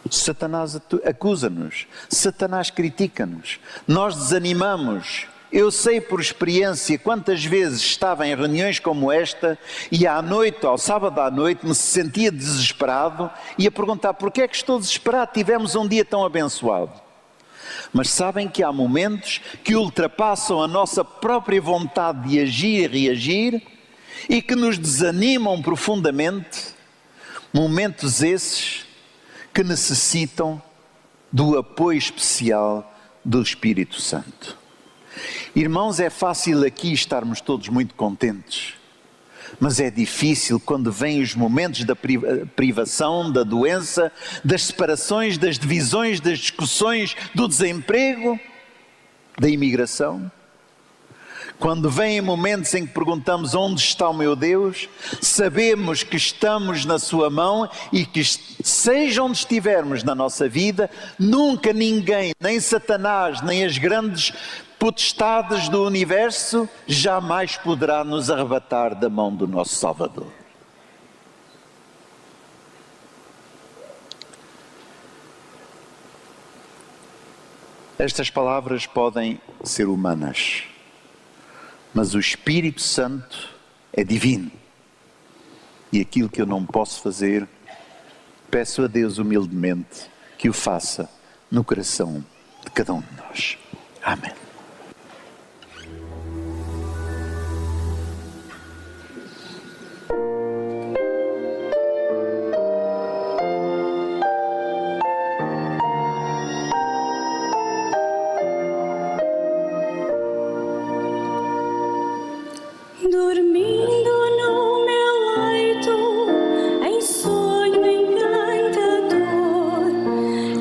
Satanás acusa-nos, Satanás critica-nos, nós desanimamos. Eu sei por experiência quantas vezes estava em reuniões como esta e à noite, ao sábado à noite, me sentia desesperado e a perguntar: porquê é que estou desesperado? Tivemos um dia tão abençoado. Mas sabem que há momentos que ultrapassam a nossa própria vontade de agir e reagir e que nos desanimam profundamente, momentos esses que necessitam do apoio especial do Espírito Santo. Irmãos, é fácil aqui estarmos todos muito contentes, mas é difícil quando vêm os momentos da privação, da doença, das separações, das divisões, das discussões, do desemprego, da imigração. Quando vêm momentos em que perguntamos: onde está o meu Deus? Sabemos que estamos na sua mão e que, seja onde estivermos na nossa vida, nunca ninguém, nem Satanás, nem as grandes potestades do universo, jamais poderá nos arrebatar da mão do nosso Salvador. Estas palavras podem ser humanas, mas o Espírito Santo é divino. E aquilo que eu não posso fazer, peço a Deus humildemente que o faça no coração de cada um de nós. Amém.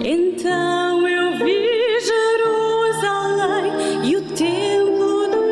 Então eu vi Jerusalém e o templo do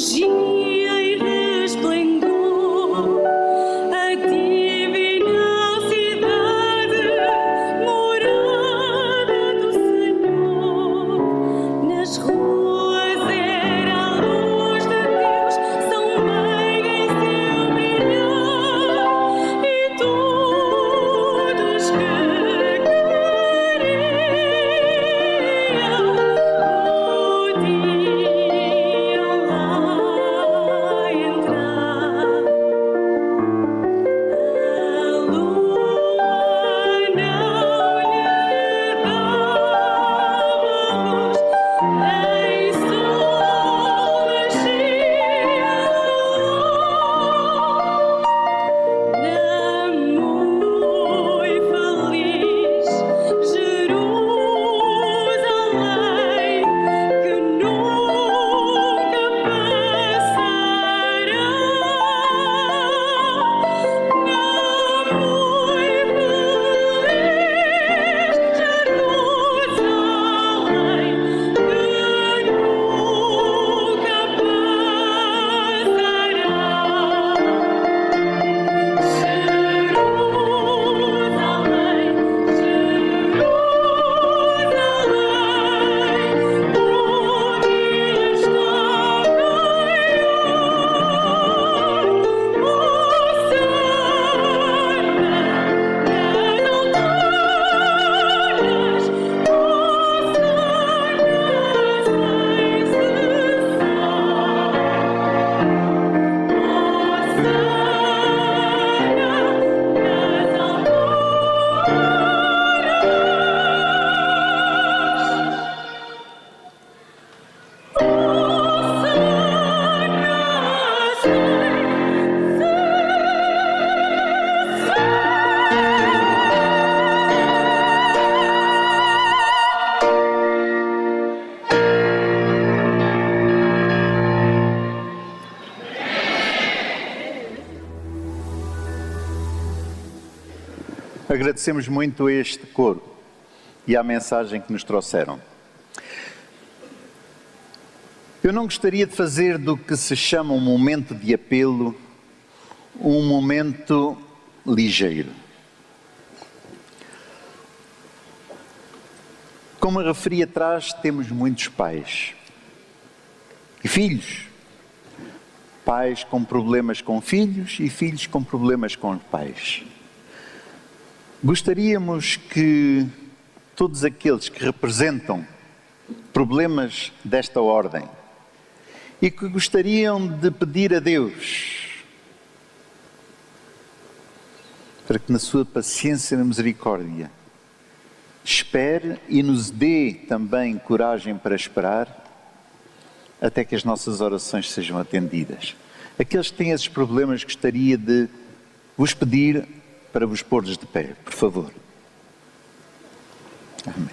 magia e resplendor, a divina cidade, morada do Senhor. Nas ruas era a luz de Deus, São Mãe em seu brilhar, e todos que queriam podiam lá entrar. A lua não lhe dava luz, nem sol nascia. Na muito feliz Jerusalém, que nunca passará. Na muito feliz Jerusalém, que nunca Agradecemos muito a este coro e à mensagem que nos trouxeram. Eu não gostaria de fazer do que se chama um momento de apelo um momento ligeiro. Como eu referi atrás, temos muitos pais e filhos. Pais com problemas com filhos e filhos com problemas com os pais. Gostaríamos que todos aqueles que representam problemas desta ordem e que gostariam de pedir a Deus para que na sua paciência e misericórdia espere e nos dê também coragem para esperar até que as nossas orações sejam atendidas. Aqueles que têm esses problemas, gostaria de vos pedir para vos pôr-vos de pé, por favor. Amém.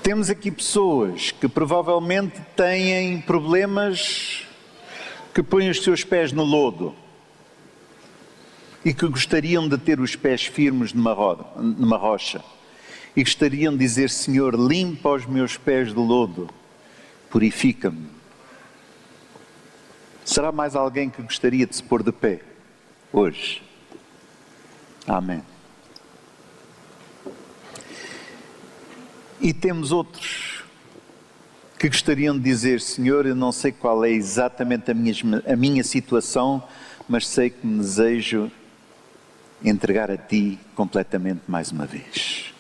Temos aqui pessoas que provavelmente têm problemas que põem os seus pés no lodo e que gostariam de ter os pés firmes numa rocha e gostariam de dizer: Senhor, limpa os meus pés do lodo, purifica-me. Será mais alguém que gostaria de se pôr de pé hoje? Amém. E temos outros que gostariam de dizer: Senhor, eu não sei qual é exatamente a minha situação, mas sei que me desejo entregar a Ti completamente mais uma vez.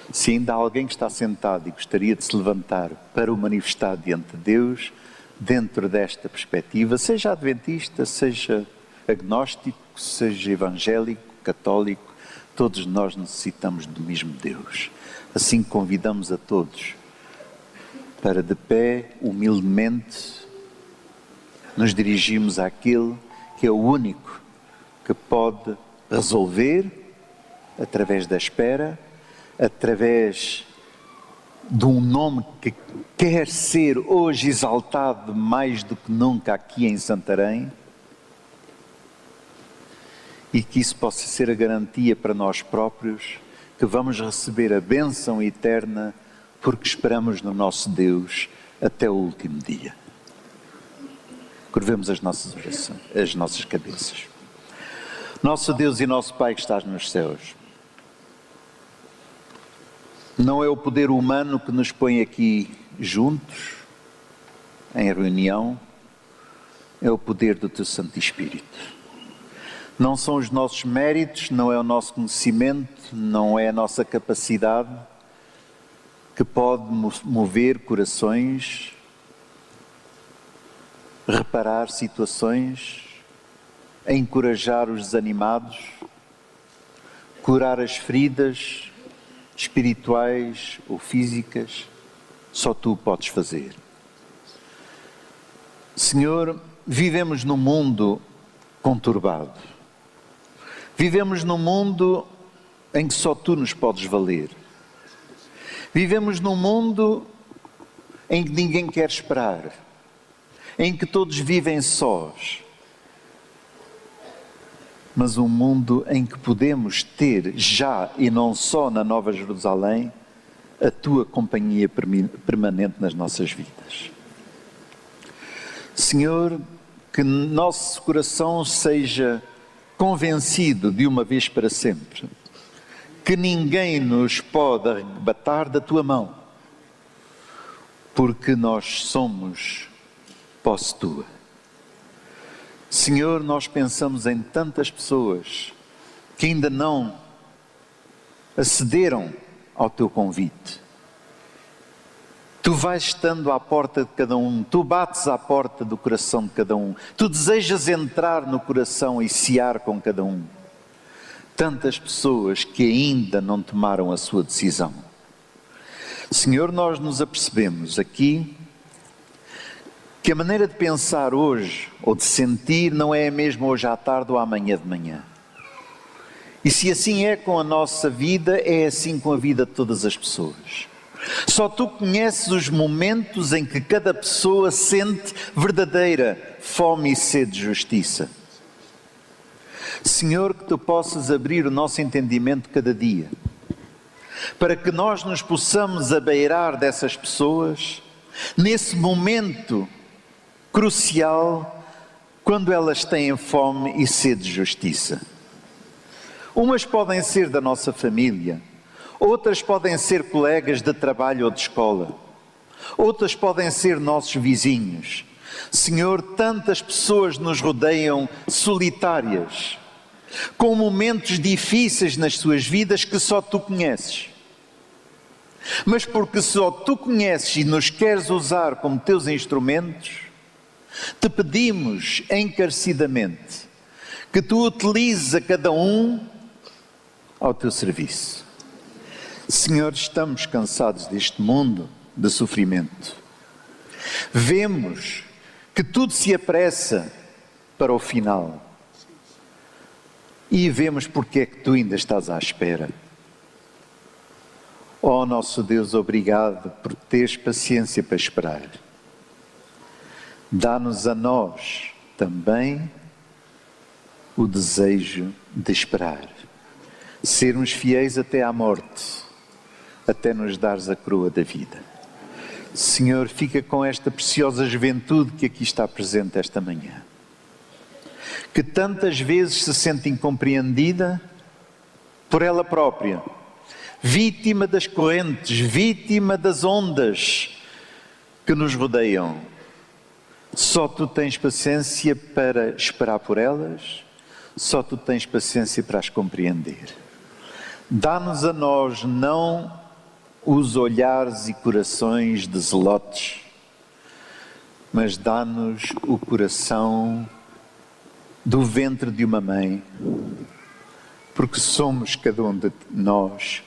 Se ainda há alguém que está sentado e gostaria de se levantar para o manifestar diante de Deus, dentro desta perspectiva, seja adventista, seja agnóstico, seja evangélico, católico, todos nós necessitamos do mesmo Deus. Assim convidamos a todos para, de pé, humildemente, nos dirigirmos àquele que é o único que pode resolver, através da espera, através de um nome que quer ser hoje exaltado mais do que nunca aqui em Santarém, e que isso possa ser a garantia para nós próprios que vamos receber a bênção eterna porque esperamos no nosso Deus até o último dia. Curvemos as nossas orações, as nossas cabeças. Nosso Deus e nosso Pai que estás nos céus, não é o poder humano que nos põe aqui juntos, em reunião, é o poder do Teu Santo Espírito. Não são os nossos méritos, não é o nosso conhecimento, não é a nossa capacidade que pode mover corações, reparar situações, encorajar os desanimados, curar as feridas espirituais ou físicas. Só Tu podes fazer. Senhor, vivemos num mundo conturbado. Vivemos num mundo em que só Tu nos podes valer. Vivemos num mundo em que ninguém quer esperar, em que todos vivem sós, mas um mundo em que podemos ter já e não só na Nova Jerusalém a Tua companhia permanente nas nossas vidas. Senhor, que nosso coração seja convencido de uma vez para sempre que ninguém nos pode arrebatar da Tua mão, porque nós somos posse Tua. Senhor, nós pensamos em tantas pessoas que ainda não acederam ao Teu convite. Tu vais estando à porta de cada um, Tu bates à porta do coração de cada um, Tu desejas entrar no coração e cear com cada um. Tantas pessoas que ainda não tomaram a sua decisão. Senhor, nós nos apercebemos aqui que a maneira de pensar hoje, ou de sentir, não é a mesma hoje à tarde ou amanhã de manhã. E se assim é com a nossa vida, é assim com a vida de todas as pessoas. Só Tu conheces os momentos em que cada pessoa sente verdadeira fome e sede de justiça. Senhor, que Tu possas abrir o nosso entendimento cada dia, para que nós nos possamos abeirar dessas pessoas, nesse momento crucial, quando elas têm fome e sede de justiça. Umas podem ser da nossa família, outras podem ser colegas de trabalho ou de escola, outras podem ser nossos vizinhos. Senhor, tantas pessoas nos rodeiam solitárias, com momentos difíceis nas suas vidas que só Tu conheces. Mas porque só Tu conheces e nos queres usar como Teus instrumentos, Te pedimos encarecidamente que Tu utilizes a cada um ao Teu serviço. Senhor, estamos cansados deste mundo de sofrimento. Vemos que tudo se apressa para o final. E vemos porque é que Tu ainda estás à espera. Ó nosso Deus, obrigado por teres paciência para esperar. Dá-nos a nós também o desejo de esperar. Sermos fiéis até à morte, até nos dares a coroa da vida. Senhor, fica com esta preciosa juventude que aqui está presente esta manhã, que tantas vezes se sente incompreendida por ela própria, vítima das correntes, vítima das ondas que nos rodeiam. Só Tu tens paciência para esperar por elas, só Tu tens paciência para as compreender. Dá-nos a nós não os olhares e corações de zelotes, mas dá-nos o coração do ventre de uma mãe, porque somos cada um de nós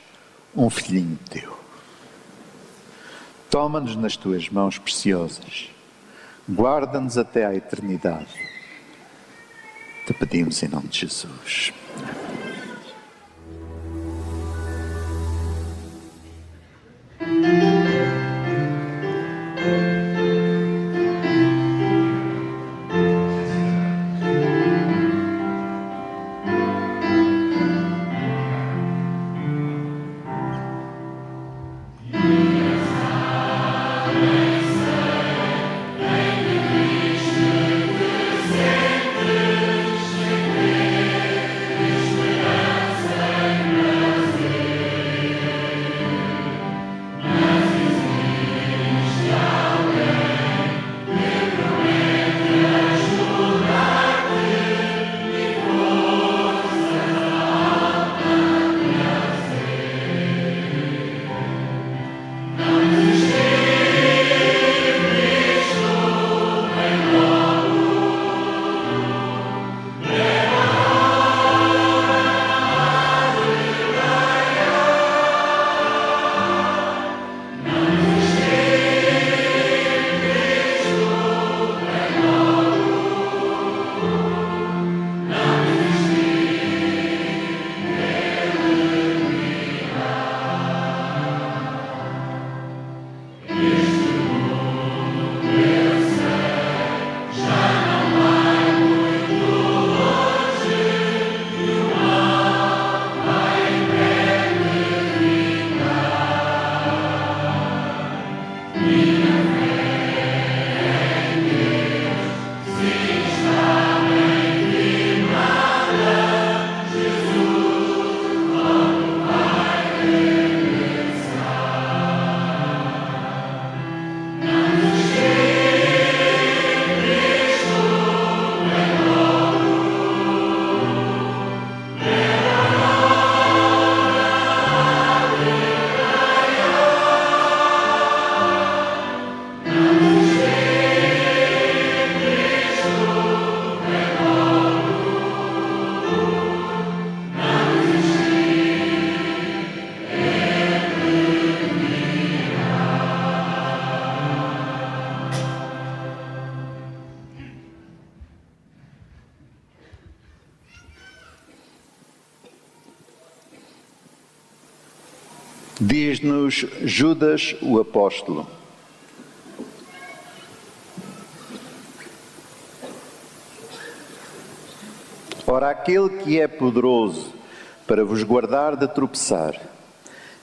um filhinho Teu. Toma-nos nas Tuas mãos preciosas, guarda-nos até à eternidade. Te pedimos em nome de Jesus. Diz-nos Judas, o apóstolo: ora, aquele que é poderoso para vos guardar de tropeçar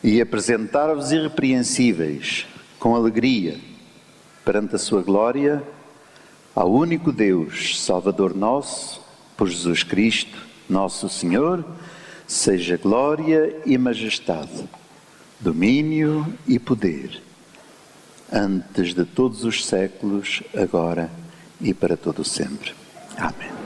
e apresentar-vos irrepreensíveis com alegria perante a sua glória, ao único Deus, Salvador nosso, por Jesus Cristo, nosso Senhor, seja glória e majestade, domínio e poder, antes de todos os séculos, agora e para todo o sempre. Amém.